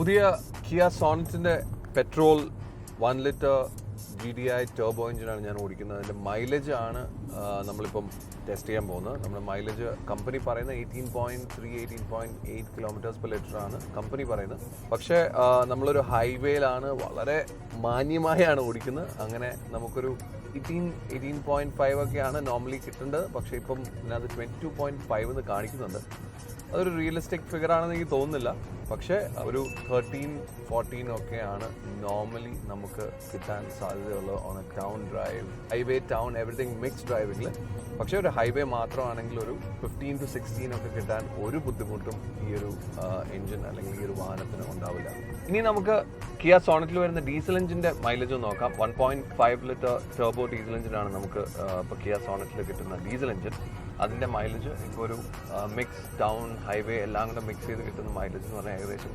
പുതിയ കിയ സോണറ്റിൻ്റെ petrol 1 litre GDI turbo എഞ്ചിനാണ് ഞാൻ ഓടിക്കുന്നത്. അതിൻ്റെ മൈലേജ് ആണ് നമ്മളിപ്പം ടെസ്റ്റ് ചെയ്യാൻ പോകുന്നത്. നമ്മുടെ മൈലേജ് കമ്പനി പറയുന്നത് 18.8 km/ലിറ്റർ ആണ് കമ്പനി പറയുന്നത്. പക്ഷേ നമ്മളൊരു ഹൈവേയിലാണ് വളരെ മാന്യമായാണ് ഓടിക്കുന്നത്. അങ്ങനെ നമുക്കൊരു 18.5 ഒക്കെയാണ് നോർമലി കിട്ടേണ്ടത്. പക്ഷേ ഇപ്പം ഇതിനകത്ത് 22.5 എന്ന് കാണിക്കുന്നുണ്ട്. അതൊരു റിയലിസ്റ്റിക് ഫിഗർ ആണെന്ന് എനിക്ക് തോന്നുന്നില്ല. പക്ഷേ ഒരു 13-14 ഒക്കെയാണ് നോർമലി നമുക്ക് കിട്ടാൻ സാധ്യതയുള്ളത് on a town drive, highway, town, everything mix ഡ്രൈവിങ്ങിൽ. പക്ഷേ ഒരു ഹൈവേ മാത്രമാണെങ്കിൽ ഒരു 15 to 16 ഒക്കെ കിട്ടാൻ ഒരു ബുദ്ധിമുട്ടും ഈ ഒരു എഞ്ചിൻ അല്ലെങ്കിൽ ഈ ഒരു വാഹനത്തിന് ഉണ്ടാവില്ല. ഇനി നമുക്ക് കിയ സോണറ്റിൽ വരുന്ന ഡീസൽ എഞ്ചിൻ്റെ മൈലേജ് നോക്കാം. 1.5 ലിറ്റർ ടർബോ ഡീസൽ എഞ്ചിനാണ് നമുക്ക് ഇപ്പോൾ കിയ സോണറ്റിൽ കിട്ടുന്ന ഡീസൽ എഞ്ചിൻ. അതിൻ്റെ മൈലേജ് ഇപ്പോൾ ഒരു മിക്സ് ടൗൺ, ഹൈവേ എല്ലാം കൂടെ മിക്സ് ചെയ്ത് കിട്ടുന്ന മൈലേജ് എന്ന് പറഞ്ഞാൽ ഏകദേശം